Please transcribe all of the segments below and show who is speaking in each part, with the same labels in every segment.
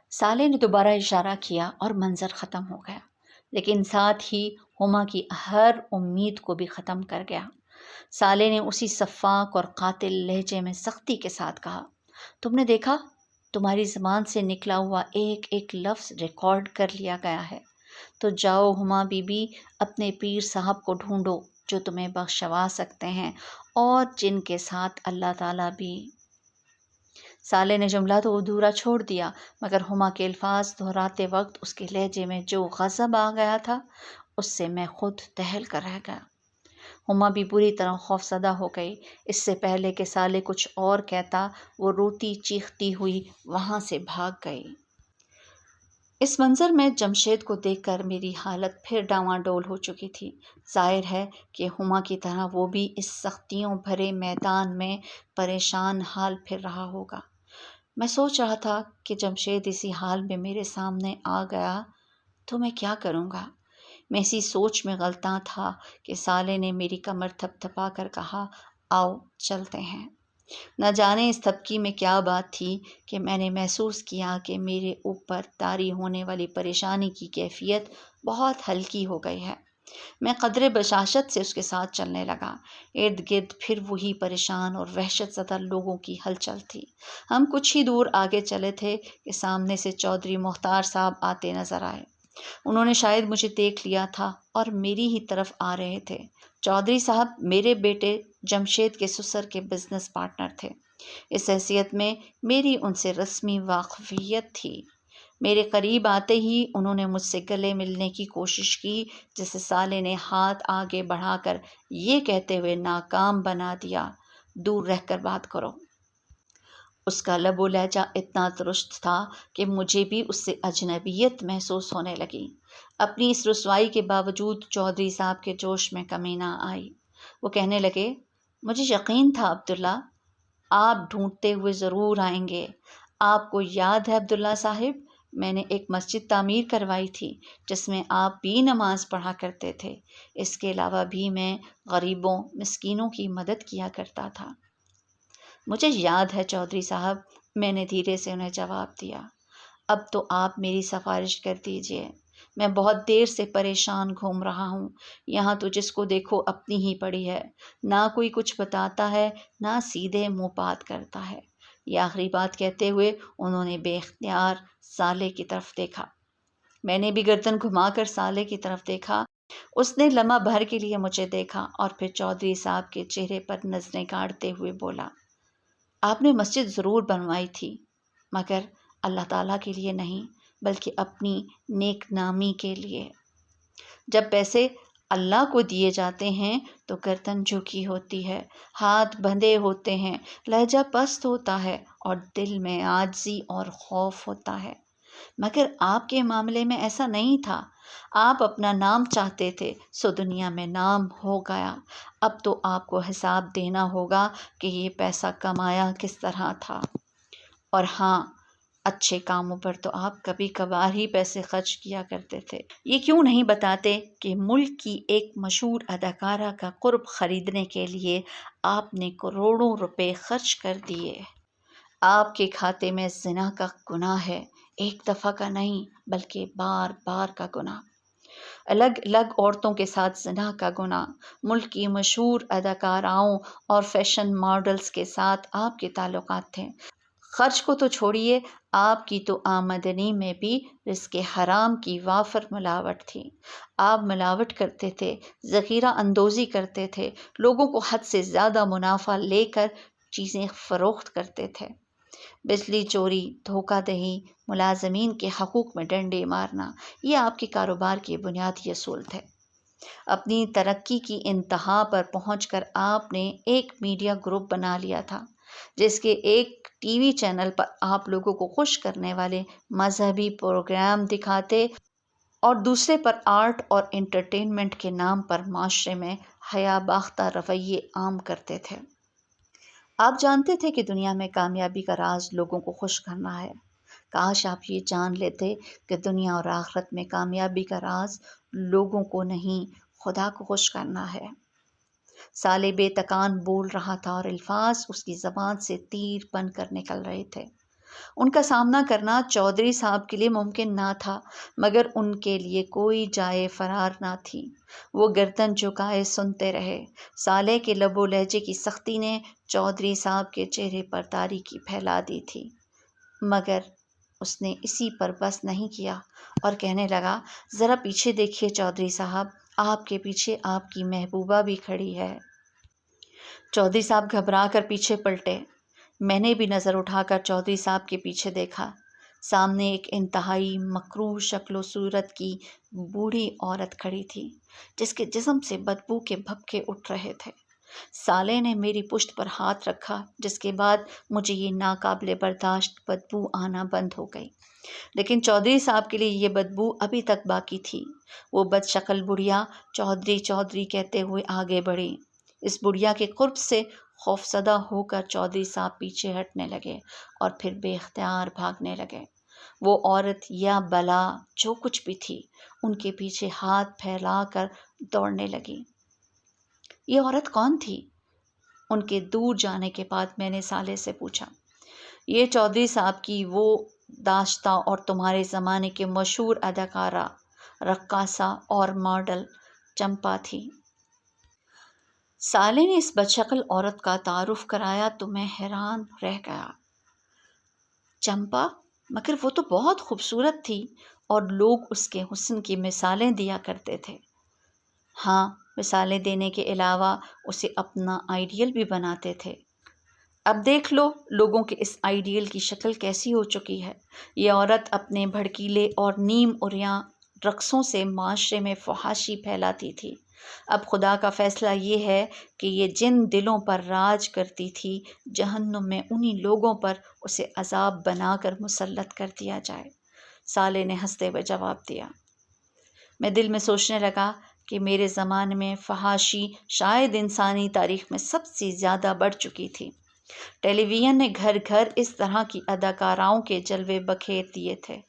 Speaker 1: سالے نے دوبارہ اشارہ کیا اور منظر ختم ہو گیا، لیکن ساتھ ہی ہما کی ہر امید کو بھی ختم کر گیا۔ سالے نے اسی شفاق اور قاتل لہجے میں سختی کے ساتھ کہا، تم نے دیکھا، تمہاری زبان سے نکلا ہوا ایک ایک لفظ ریکارڈ کر لیا گیا ہے۔ تو جاؤ ہما بی بی، اپنے پیر صاحب کو ڈھونڈو جو تمہیں بخشوا سکتے ہیں اور جن کے ساتھ اللہ تعالیٰ بھی۔ سالے نے جملہ تو ادھورا چھوڑ دیا، مگر ہما کے الفاظ دہراتے وقت اس کے لہجے میں جو غضب آ گیا تھا اس سے میں خود دہل کر رہ گیا۔ ہما بھی بری طرح خوفزدہ ہو گئی۔ اس سے پہلے کہ سالے کچھ اور کہتا، وہ روتی چیختی ہوئی وہاں سے بھاگ گئی۔ اس منظر میں جمشید کو دیکھ کر میری حالت پھر ڈاواڈول ہو چکی تھی۔ ظاہر ہے کہ ہما کی طرح وہ بھی اس سختیوں بھرے میدان میں پریشان حال پھر رہا ہوگا۔ میں سوچ رہا تھا کہ جمشید اسی حال میں میرے سامنے آ گیا تو میں کیا کروں گا۔ میں اسی سوچ میں غلطاں تھا کہ سالے نے میری کمر تھپ تھپا کر کہا، آؤ چلتے ہیں۔ نہ جانے اس تھپکی میں کیا بات تھی کہ میں نے محسوس کیا کہ میرے اوپر طاری ہونے والی پریشانی کی کیفیت بہت ہلکی ہو گئی ہے۔ میں قدرے بشاشت سے اس کے ساتھ چلنے لگا۔ ارد گرد پھر وہی پریشان اور وحشت زدہ لوگوں کی ہلچل تھی۔ ہم کچھ ہی دور آگے چلے تھے کہ سامنے سے چودھری مختار صاحب آتے نظر آئے۔ انہوں نے شاید مجھے دیکھ لیا تھا اور میری ہی طرف آ رہے تھے۔ چودھری صاحب میرے بیٹے جمشید کے سسر کے بزنس پارٹنر تھے۔ اس حیثیت میں میری ان سے رسمی واقفیت تھی۔ میرے قریب آتے ہی انہوں نے مجھ سے گلے ملنے کی کوشش کی، جسے سالے نے ہاتھ آگے بڑھا کر یہ کہتے ہوئے ناکام بنا دیا، دور رہ کر بات کرو۔ اس کا لب و لہجہ اتنا درست تھا کہ مجھے بھی اس سے اجنبیت محسوس ہونے لگی۔ اپنی اس رسوائی کے باوجود چودھری صاحب کے جوش میں کمی نہ آئی۔ وہ کہنے لگے، مجھے یقین تھا عبداللہ، آپ ڈھونڈتے ہوئے ضرور آئیں گے۔ آپ کو یاد ہے عبداللہ صاحب، میں نے ایک مسجد تعمیر کروائی تھی جس میں آپ بھی نماز پڑھا کرتے تھے۔ اس کے علاوہ بھی میں غریبوں مسکینوں کی مدد کیا کرتا تھا۔ مجھے یاد ہے چودھری صاحب، میں نے دھیرے سے انہیں جواب دیا۔ اب تو آپ میری سفارش کر دیجئے۔ میں بہت دیر سے پریشان گھوم رہا ہوں۔ یہاں تو جس کو دیکھو اپنی ہی پڑی ہے، نہ کوئی کچھ بتاتا ہے، نہ سیدھے منہ بات کرتا ہے۔ یہ آخری بات کہتے ہوئے انہوں نے بے اختیار سالے کی طرف دیکھا۔ میں نے بھی گردن گھما کر سالے کی طرف دیکھا۔ اس نے لمحہ بھر کے لیے مجھے دیکھا اور پھر چودھری صاحب کے چہرے پر نظریں گاڑتے ہوئے بولا، آپ نے مسجد ضرور بنوائی تھی، مگر اللہ تعالیٰ کے لیے نہیں، بلکہ اپنی نیک نامی کے لیے۔ جب پیسے اللہ کو دیے جاتے ہیں تو گردن جھکی ہوتی ہے، ہاتھ بندھے ہوتے ہیں، لہجہ پست ہوتا ہے اور دل میں عاجزی اور خوف ہوتا ہے۔ مگر آپ کے معاملے میں ایسا نہیں تھا۔ آپ اپنا نام چاہتے تھے، سو دنیا میں نام ہو گیا۔ اب تو آپ کو حساب دینا ہوگا کہ یہ پیسہ کمایا کس طرح تھا۔ اور ہاں، اچھے کاموں پر تو آپ کبھی کبھار ہی پیسے خرچ کیا کرتے تھے۔ یہ کیوں نہیں بتاتے کہ ملک کی ایک مشہور اداکارہ کا قرب خریدنے کے لیے آپ نے کروڑوں روپے خرچ کر دیے۔ آپ کے کھاتے میں زنا کا گناہ ہے، ایک دفعہ کا نہیں بلکہ بار بار کا گناہ۔ الگ الگ عورتوں کے ساتھ زنا کا گناہ، ملک کی مشہور اداکاراؤں اور فیشن ماڈلز کے ساتھ آپ کے تعلقات تھے۔ خرچ کو تو چھوڑیے، آپ کی تو آمدنی میں بھی رزق حرام کی وافر ملاوٹ تھی۔ آپ ملاوٹ کرتے تھے، ذخیرہ اندوزی کرتے تھے، لوگوں کو حد سے زیادہ منافع لے کر چیزیں فروخت کرتے تھے۔ بجلی چوری، دھوکہ دہی، ملازمین کے حقوق میں ڈنڈے مارنا، یہ آپ کے کاروبار کے بنیادی اصول تھے۔ اپنی ترقی کی انتہا پر پہنچ کر آپ نے ایک میڈیا گروپ بنا لیا تھا، جس کے ایک ٹی وی چینل پر آپ لوگوں کو خوش کرنے والے مذہبی پروگرام دکھاتے اور دوسرے پر آرٹ اور انٹرٹینمنٹ کے نام پر معاشرے میں حیا باختہ رویے عام کرتے تھے۔ آپ جانتے تھے کہ دنیا میں کامیابی کا راز لوگوں کو خوش کرنا ہے۔ کاش آپ یہ جان لیتے کہ دنیا اور آخرت میں کامیابی کا راز لوگوں کو نہیں، خدا کو خوش کرنا ہے۔ سالے بے تکان بول رہا تھا اور الفاظ اس کی زبان سے تیر بن کر نکل رہے تھے۔ ان کا سامنا کرنا چودھری صاحب کے لیے ممکن نہ تھا، مگر ان کے لیے کوئی جائے فرار نہ تھی۔ وہ گردن جھکائے سنتے رہے۔ سالے کے لب و لہجے کی سختی نے چودھری صاحب کے چہرے پر تاریکی پھیلا دی تھی، مگر اس نے اسی پر بس نہیں کیا اور کہنے لگا، ذرا پیچھے دیکھیے چودھری صاحب، آپ کے پیچھے آپ کی محبوبہ بھی کھڑی ہے۔ چودھری صاحب گھبرا کر پیچھے پلٹے۔ میں نے بھی نظر اٹھا کر چودھری صاحب کے پیچھے دیکھا۔ سامنے ایک انتہائی مکروہ شکل و صورت کی بوڑھی عورت کھڑی تھی، جس کے جسم سے بدبو کے بھپکے اٹھ رہے تھے۔ سالے نے میری پشت پر ہاتھ رکھا، جس کے بعد مجھے یہ ناقابل برداشت بدبو آنا بند ہو گئی، لیکن چودھری صاحب کے لیے یہ بدبو ابھی تک باقی تھی۔ وہ بد شکل بڑھیا چودھری چودھری کہتے ہوئے آگے بڑھی۔ اس بڑھیا کے قرب سے خوفزدہ ہو کر چودھری صاحب پیچھے ہٹنے لگے اور پھر بے اختیار بھاگنے لگے۔ وہ عورت یا بلا جو کچھ بھی تھی، ان کے پیچھے ہاتھ پھیلا کر دوڑنے لگی۔ یہ عورت کون تھی؟ ان کے دور جانے کے بعد میں نے سالے سے پوچھا۔ یہ چودھری صاحب کی وہ داشتہ اور تمہارے زمانے کے مشہور اداکارہ، رقاصہ اور ماڈل چمپا تھی۔ سالے نے اس بدشکل عورت کا تعارف کرایا تو میں حیران رہ گیا۔ چمپا؟ مگر وہ تو بہت خوبصورت تھی اور لوگ اس کے حسن کی مثالیں دیا کرتے تھے۔ ہاں، مثالیں دینے کے علاوہ اسے اپنا آئیڈیل بھی بناتے تھے۔ اب دیکھ لو لوگوں کے اس آئیڈیل کی شکل کیسی ہو چکی ہے۔ یہ عورت اپنے بھڑکیلے اور نیم عریاں رقصوں سے معاشرے میں فحاشی پھیلاتی تھی۔ اب خدا کا فیصلہ یہ ہے کہ یہ جن دلوں پر راج کرتی تھی، جہنم میں انہی لوگوں پر اسے عذاب بنا کر مسلط کر دیا جائے۔ سالے نے ہنستے ہوئے جواب دیا۔ میں دل میں سوچنے لگا کہ میرے زمانے میں فحاشی شاید انسانی تاریخ میں سب سے زیادہ بڑھ چکی تھی۔ ٹیلی ویژن نے گھر گھر اس طرح کی اداکاراؤں کے جلوے بکھیر دیے تھے۔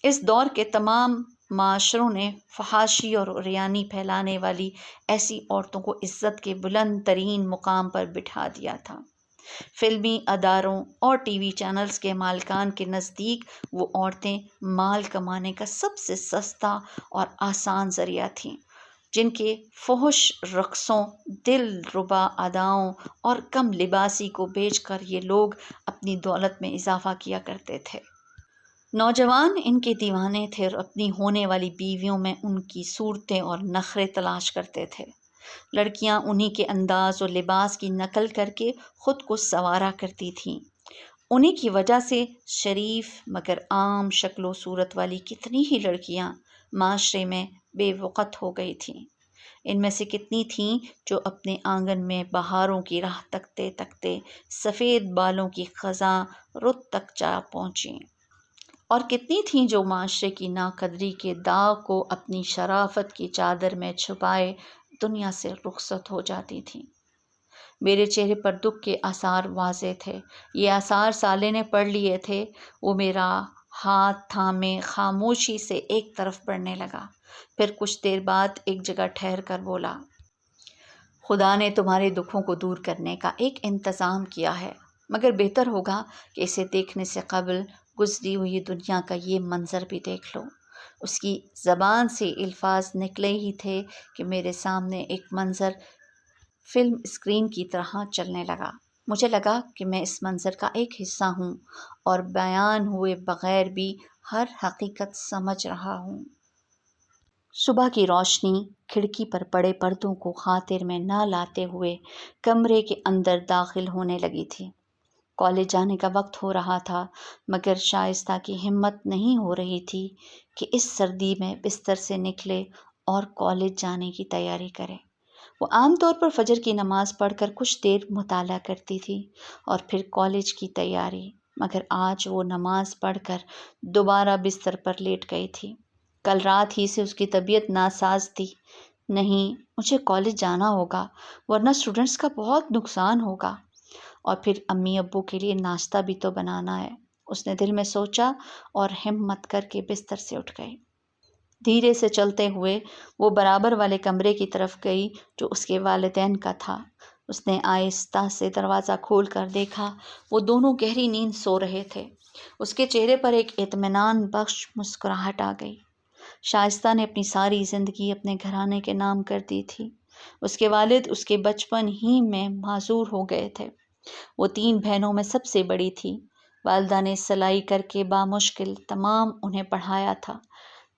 Speaker 1: اس دور کے تمام معاشروں نے فحاشی اور عریانی پھیلانے والی ایسی عورتوں کو عزت کے بلند ترین مقام پر بٹھا دیا تھا۔ فلمی اداروں اور ٹی وی چینلز کے مالکان کے نزدیک وہ عورتیں مال کمانے کا سب سے سستا اور آسان ذریعہ تھیں، جن کے فحش رقصوں، دل ربا اداؤں اور کم لباسی کو بیچ کر یہ لوگ اپنی دولت میں اضافہ کیا کرتے تھے۔ نوجوان ان کے دیوانے تھے اور اپنی ہونے والی بیویوں میں ان کی صورتیں اور نخرے تلاش کرتے تھے۔ لڑکیاں انہی کے انداز و لباس کی نقل کر کے خود کو سنوارا کرتی تھیں۔ انہی کی وجہ سے شریف مگر عام شکل و صورت والی کتنی ہی لڑکیاں معاشرے میں بے وقت ہو گئی تھیں۔ ان میں سے کتنی تھیں جو اپنے آنگن میں بہاروں کی راہ تکتے تکتے سفید بالوں کی خزاں رت تک جا پہنچیں، اور کتنی تھیں جو معاشرے کی ناقدری کے داغ کو اپنی شرافت کی چادر میں چھپائے دنیا سے رخصت ہو جاتی تھیں۔ میرے چہرے پر دکھ کے آثار واضح تھے۔ یہ آثار سالے نے پڑھ لیے تھے۔ وہ میرا ہاتھ تھامے خاموشی سے ایک طرف بڑھنے لگا، پھر کچھ دیر بعد ایک جگہ ٹھہر کر بولا، خدا نے تمہارے دکھوں کو دور کرنے کا ایک انتظام کیا ہے، مگر بہتر ہوگا کہ اسے دیکھنے سے قبل گزری ہوئی دنیا کا یہ منظر بھی دیکھ لو۔ اس کی زبان سے الفاظ نکلے ہی تھے کہ میرے سامنے ایک منظر فلم اسکرین کی طرح چلنے لگا۔ مجھے لگا کہ میں اس منظر کا ایک حصہ ہوں اور بیان ہوئے بغیر بھی ہر حقیقت سمجھ رہا ہوں۔ صبح کی روشنی کھڑکی پر پڑے پردوں کو خاطر میں نہ لاتے ہوئے کمرے کے اندر داخل ہونے لگی تھی۔ کالج جانے کا وقت ہو رہا تھا، مگر شائستہ کی ہمت نہیں ہو رہی تھی کہ اس سردی میں بستر سے نکلے اور کالج جانے کی تیاری کرے۔ وہ عام طور پر فجر کی نماز پڑھ کر کچھ دیر مطالعہ کرتی تھی اور پھر کالج کی تیاری، مگر آج وہ نماز پڑھ کر دوبارہ بستر پر لیٹ گئی تھی۔ کل رات ہی سے اس کی طبیعت ناساز تھی۔ نہیں، مجھے کالج جانا ہوگا، ورنہ اسٹوڈنٹس کا بہت نقصان ہوگا، اور پھر امی ابو کے لیے ناشتہ بھی تو بنانا ہے، اس نے دل میں سوچا اور ہمت کر کے بستر سے اٹھ گئی۔ دھیرے سے چلتے ہوئے وہ برابر والے کمرے کی طرف گئی جو اس کے والدین کا تھا۔ اس نے آہستہ سے دروازہ کھول کر دیکھا، وہ دونوں گہری نیند سو رہے تھے۔ اس کے چہرے پر ایک اطمینان بخش مسکراہٹ آ گئی۔ شائستہ نے اپنی ساری زندگی اپنے گھرانے کے نام کر دی تھی۔ اس کے والد اس کے بچپن ہی میں معذور ہو گئے تھے۔ وہ 3 بہنوں میں سب سے بڑی تھی۔ والدہ نے سلائی کر کے بامشکل تمام انہیں پڑھایا تھا۔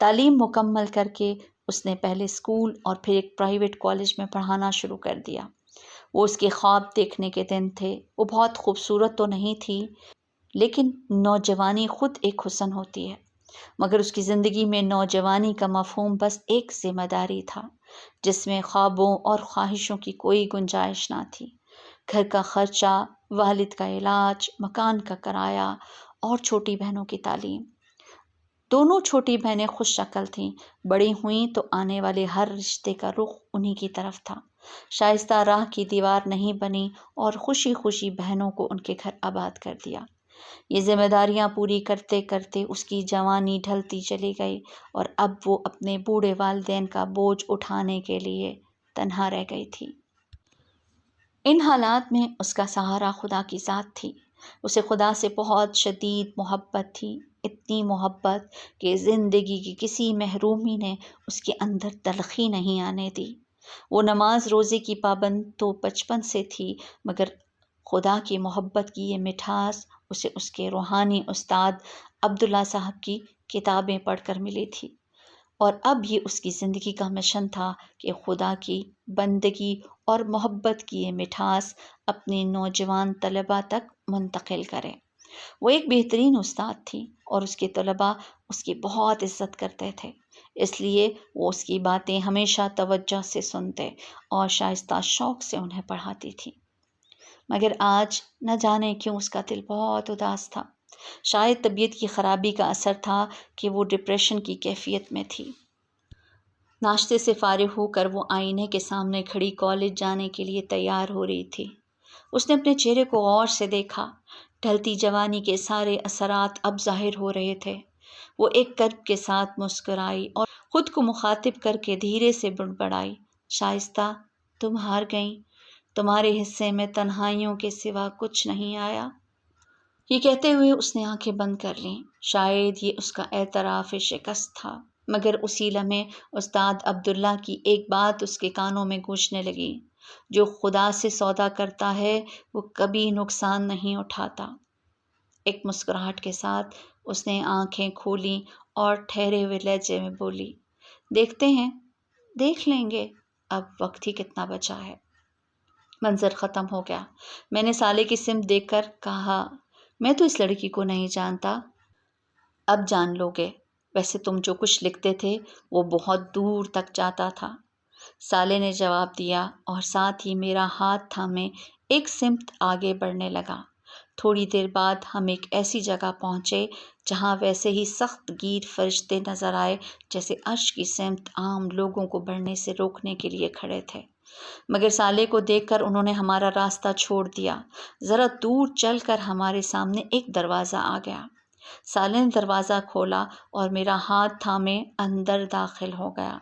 Speaker 1: تعلیم مکمل کر کے اس نے پہلے اسکول اور پھر ایک پرائیویٹ کالج میں پڑھانا شروع کر دیا۔ وہ اس کے خواب دیکھنے کے دن تھے۔ وہ بہت خوبصورت تو نہیں تھی، لیکن نوجوانی خود ایک حسن ہوتی ہے، مگر اس کی زندگی میں نوجوانی کا مفہوم بس ایک ذمہ داری تھا جس میں خوابوں اور خواہشوں کی کوئی گنجائش نہ تھی۔ گھر کا خرچہ، والد کا علاج، مکان کا کرایہ اور چھوٹی بہنوں کی تعلیم۔ دونوں چھوٹی بہنیں خوش شکل تھیں، بڑی ہوئیں تو آنے والے ہر رشتے کا رخ انہی کی طرف تھا۔ شائستہ راہ کی دیوار نہیں بنی اور خوشی خوشی بہنوں کو ان کے گھر آباد کر دیا۔ یہ ذمہ داریاں پوری کرتے کرتے اس کی جوانی ڈھلتی چلی گئی اور اب وہ اپنے بوڑھے والدین کا بوجھ اٹھانے کے لیے تنہا رہ گئی تھی۔ ان حالات میں اس کا سہارا خدا کی ذات تھی۔ اسے خدا سے بہت شدید محبت تھی، اتنی محبت کہ زندگی کی کسی محرومی نے اس کے اندر تلخی نہیں آنے دی۔ وہ نماز روزے کی پابند تو بچپن سے تھی، مگر خدا کی محبت کی یہ مٹھاس اسے اس کے روحانی استاد عبداللہ صاحب کی کتابیں پڑھ کر ملی تھی، اور اب یہ اس کی زندگی کا مشن تھا کہ خدا کی بندگی اور محبت کی یہ مٹھاس اپنے نوجوان طلباء تک منتقل کرے۔ وہ ایک بہترین استاد تھی اور اس کے طلباء اس کی بہت عزت کرتے تھے، اس لیے وہ اس کی باتیں ہمیشہ توجہ سے سنتے اور شائستہ شوق سے انہیں پڑھاتی تھی۔ مگر آج نہ جانے کیوں اس کا دل بہت اداس تھا۔ شاید طبیعت کی خرابی کا اثر تھا کہ وہ ڈپریشن کی کیفیت میں تھی۔ ناشتے سے فارغ ہو کر وہ آئینے کے سامنے کھڑی کالج جانے کے لیے تیار ہو رہی تھی۔ اس نے اپنے چہرے کو غور سے دیکھا۔ ڈھلتی جوانی کے سارے اثرات اب ظاہر ہو رہے تھے۔ وہ ایک کرب کے ساتھ مسکرائی اور خود کو مخاطب کر کے دھیرے سے بڑبڑائی، شائستہ، تم ہار گئیں، تمہارے حصے میں تنہائیوں کے سوا کچھ نہیں آیا۔ یہ کہتے ہوئے اس نے آنکھیں بند کر لیں۔ شاید یہ اس کا اعتراف شکست تھا، مگر اسی لمحے استاد عبداللہ کی ایک بات اس کے کانوں میں گونجنے لگی، جو خدا سے سودا کرتا ہے وہ کبھی نقصان نہیں اٹھاتا۔ ایک مسکراہٹ کے ساتھ اس نے آنکھیں کھولیں اور ٹھہرے ہوئے لہجے میں بولی، دیکھتے ہیں، دیکھ لیں گے، اب وقت ہی کتنا بچا ہے۔ منظر ختم ہو گیا۔ میں نے سالے کی سمت دیکھ کر کہا، میں تو اس لڑکی کو نہیں جانتا، اب جان لو گے، ویسے تم جو کچھ لکھتے تھے وہ بہت دور تک جاتا تھا۔ سالے نے جواب دیا اور ساتھ ہی میرا ہاتھ تھامے ایک سمت آگے بڑھنے لگا۔ تھوڑی دیر بعد ہم ایک ایسی جگہ پہنچے جہاں ویسے ہی سخت گیر فرشتے نظر آئے جیسے عرش کی سمت عام لوگوں کو بڑھنے سے روکنے کے لیے کھڑے تھے، مگر سالے کو دیکھ کر انہوں نے ہمارا راستہ چھوڑ دیا۔ ذرا دور چل کر ہمارے سامنے ایک دروازہ آ گیا۔ سالے نے دروازہ کھولا اور میرا ہاتھ تھامے اندر داخل ہو گیا۔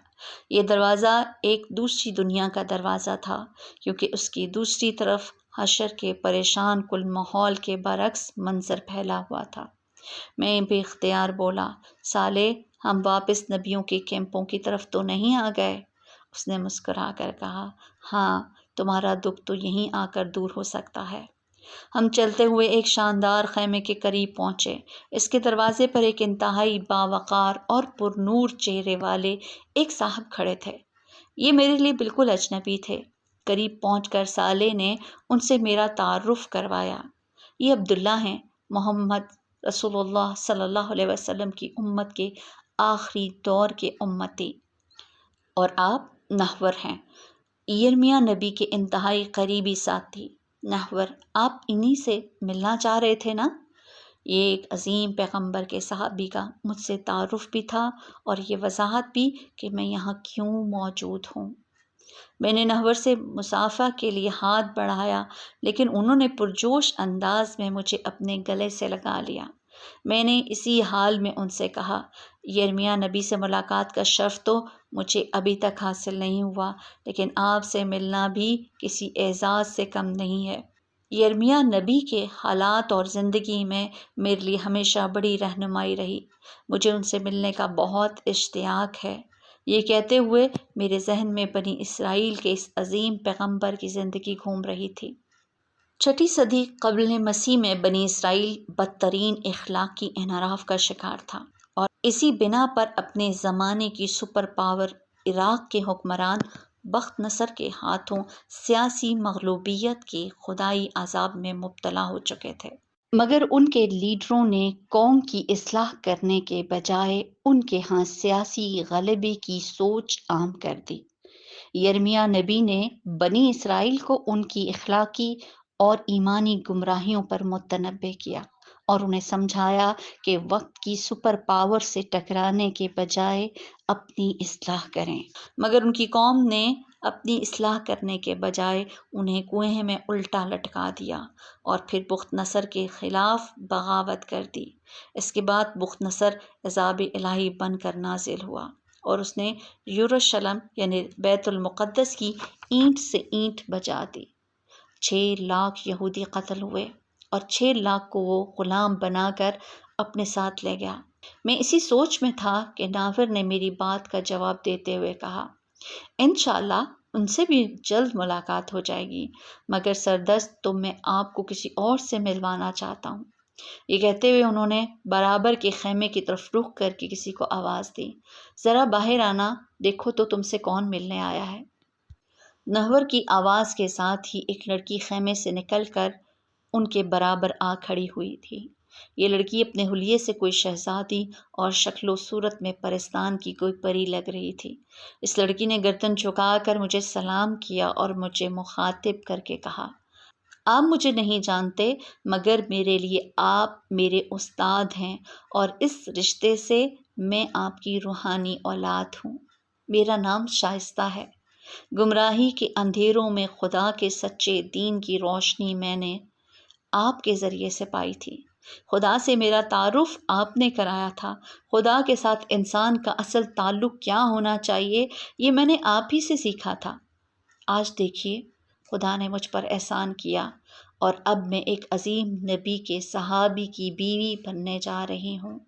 Speaker 1: یہ دروازہ ایک دوسری دنیا کا دروازہ تھا، کیونکہ اس کی دوسری طرف حشر کے پریشان کل ماحول کے برعکس منظر پھیلا ہوا تھا۔ میں بے اختیار بولا، سالے، ہم واپس نبیوں کے کیمپوں کی طرف تو نہیں آ گئے؟ اس نے مسکرا کر کہا، ہاں، تمہارا دکھ تو یہیں آ کر دور ہو سکتا ہے۔ ہم چلتے ہوئے ایک شاندار خیمے کے قریب پہنچے۔ اس کے دروازے پر ایک انتہائی باوقار اور پر نور چہرے والے ایک صاحب کھڑے تھے۔ یہ میرے لیے بالکل اجنبی تھے۔ قریب پہنچ کر سالے نے ان سے میرا تعارف کروایا۔ یہ عبداللہ ہیں، محمد رسول اللہ صلی اللہ علیہ وسلم کی امت کے آخری دور کے امتی، اور آپ نحور ہیں، یرمیہ نبی کے انتہائی قریبی ساتھی۔ نحور، آپ انہی سے ملنا چاہ رہے تھے نا؟ یہ ایک عظیم پیغمبر کے صحابی کا مجھ سے تعارف بھی تھا اور یہ وضاحت بھی کہ میں یہاں کیوں موجود ہوں۔ میں نے نحور سے مصافحہ کے لیے ہاتھ بڑھایا، لیکن انہوں نے پرجوش انداز میں مجھے اپنے گلے سے لگا لیا۔ میں نے اسی حال میں ان سے کہا، یرمیہ نبی سے ملاقات کا شرف تو مجھے ابھی تک حاصل نہیں ہوا، لیکن آپ سے ملنا بھی کسی اعزاز سے کم نہیں ہے۔ یرمیہ نبی کے حالات اور زندگی میں میرے لیے ہمیشہ بڑی رہنمائی رہی۔ مجھے ان سے ملنے کا بہت اشتیاق ہے۔ یہ کہتے ہوئے میرے ذہن میں بنی اسرائیل کے اس عظیم پیغمبر کی زندگی گھوم رہی تھی۔ 6 صدی قبل مسیح میں بنی اسرائیل بدترین اخلاقی انحراف کا شکار تھا، اور اسی بنا پر اپنے زمانے کی سپر پاور عراق کے حکمران بخت نصر کے ہاتھوں سیاسی مغلوبیت کے خدائی عذاب میں مبتلا ہو چکے تھے۔ مگر ان کے لیڈروں نے قوم کی اصلاح کرنے کے بجائے ان کے ہاں سیاسی غلبے کی سوچ عام کر دی۔ یرمیہ نبی نے بنی اسرائیل کو ان کی اخلاقی اور ایمانی گمراہیوں پر متنبہ کیا اور انہیں سمجھایا کہ وقت کی سپر پاور سے ٹکرانے کے بجائے اپنی اصلاح کریں۔ مگر ان کی قوم نے اپنی اصلاح کرنے کے بجائے انہیں کنویں میں الٹا لٹکا دیا اور پھر بخت نصر کے خلاف بغاوت کر دی۔ اس کے بعد بخت نصر عذاب الہی بن کر نازل ہوا اور اس نے یروشلم یعنی بیت المقدس کی اینٹ سے اینٹ بجا دی۔ 6 لاکھ یہودی قتل ہوئے اور 6 لاکھ کو وہ غلام بنا کر اپنے ساتھ لے گیا۔ میں اسی سوچ میں تھا کہ ناور نے میری بات کا جواب دیتے ہوئے کہا، انشاءاللہ ان سے بھی جلد ملاقات ہو جائے گی، مگر سردست تو میں آپ کو کسی اور سے ملوانا چاہتا ہوں۔ یہ کہتے ہوئے انہوں نے برابر کے خیمے کی طرف رخ کر کے کسی کو آواز دی، ذرا باہر آنا، دیکھو تو تم سے کون ملنے آیا ہے۔ نحور کی آواز کے ساتھ ہی ایک لڑکی خیمے سے نکل کر ان کے برابر آ کھڑی ہوئی تھی۔ یہ لڑکی اپنے حلیے سے کوئی شہزادی اور شکل و صورت میں پرستان کی کوئی پری لگ رہی تھی۔ اس لڑکی نے گردن جھکا کر مجھے سلام کیا اور مجھے مخاطب کر کے کہا، آپ مجھے نہیں جانتے، مگر میرے لیے آپ میرے استاد ہیں اور اس رشتے سے میں آپ کی روحانی اولاد ہوں۔ میرا نام شائستہ ہے۔ گمراہی کے اندھیروں میں خدا کے سچے دین کی روشنی میں نے آپ کے ذریعے سے پائی تھی۔ خدا سے میرا تعارف آپ نے کرایا تھا۔ خدا کے ساتھ انسان کا اصل تعلق کیا ہونا چاہیے یہ میں نے آپ ہی سے سیکھا تھا۔ آج دیکھیے خدا نے مجھ پر احسان کیا اور اب میں ایک عظیم نبی کے صحابی کی بیوی بننے جا رہی ہوں۔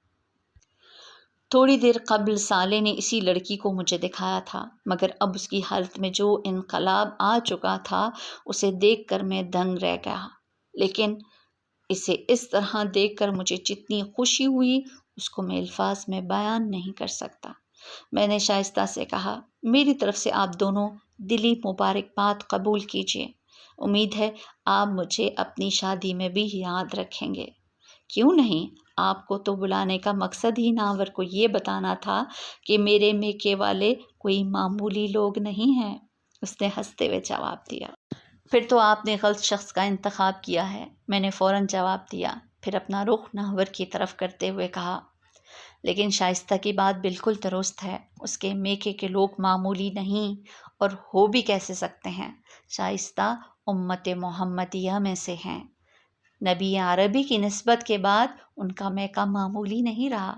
Speaker 1: تھوڑی دیر قبل سالے نے اسی لڑکی کو مجھے دکھایا تھا، مگر اب اس کی حالت میں جو انقلاب آ چکا تھا اسے دیکھ کر میں دنگ رہ گیا، لیکن اسے اس طرح دیکھ کر مجھے جتنی خوشی ہوئی اس کو میں الفاظ میں بیان نہیں کر سکتا۔ میں نے شائستہ سے کہا، میری طرف سے آپ دونوں دلی مبارکباد قبول کیجیے۔ امید ہے آپ مجھے اپنی شادی میں بھی یاد رکھیں گے۔ کیوں نہیں، آپ کو تو بلانے کا مقصد ہی ناور کو یہ بتانا تھا کہ میرے میکے والے کوئی معمولی لوگ نہیں ہیں، اس نے ہنستے ہوئے جواب دیا۔ پھر تو آپ نے غلط شخص کا انتخاب کیا ہے، میں نے فوراً جواب دیا، پھر اپنا رخ ناور کی طرف کرتے ہوئے کہا، لیکن شائستہ کی بات بالکل درست ہے، اس کے میکے کے لوگ معمولی نہیں اور ہو بھی کیسے سکتے ہیں۔ شائستہ امت محمدیہ میں سے ہیں، نبی عربی کی نسبت کے بعد ان کا میکا معمولی نہیں رہا۔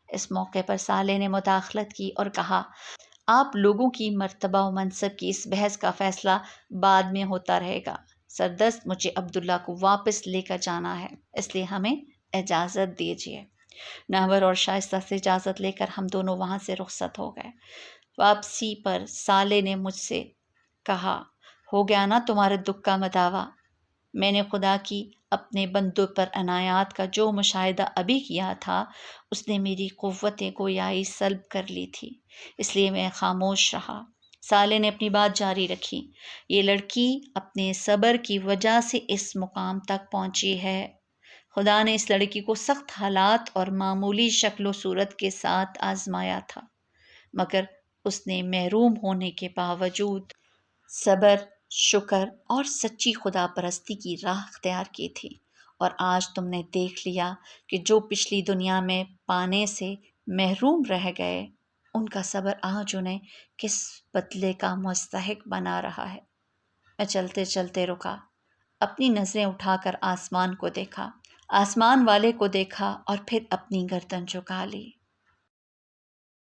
Speaker 1: اس موقع پر سالے نے مداخلت کی اور کہا، آپ لوگوں کی مرتبہ و منصب کی اس بحث کا فیصلہ بعد میں ہوتا رہے گا۔ سردست مجھے عبداللہ کو واپس لے کر جانا ہے، اس لیے ہمیں اجازت دیجیے۔ نحور اور شائستہ سے اجازت لے کر ہم دونوں وہاں سے رخصت ہو گئے۔ واپسی پر سالے نے مجھ سے کہا، ہو گیا نا تمہارے دکھ کا مداوع؟ میں نے خدا کی اپنے بندوں پر عنایات کا جو مشاہدہ ابھی کیا تھا اس نے میری قوت گویائی سلب کر لی تھی، اس لیے میں خاموش رہا۔ سالے نے اپنی بات جاری رکھی، یہ لڑکی اپنے صبر کی وجہ سے اس مقام تک پہنچی ہے۔ خدا نے اس لڑکی کو سخت حالات اور معمولی شکل و صورت کے ساتھ آزمایا تھا، مگر اس نے محروم ہونے کے باوجود صبر، شکر اور سچی خدا پرستی کی راہ اختیار کی تھی، اور آج تم نے دیکھ لیا کہ جو پچھلی دنیا میں پانے سے محروم رہ گئے ان کا صبر آج انہیں کس بدلے کا مستحق بنا رہا ہے۔ میں چلتے چلتے رکا، اپنی نظریں اٹھا کر آسمان کو دیکھا، آسمان والے کو دیکھا اور پھر اپنی گردن جھکا لی۔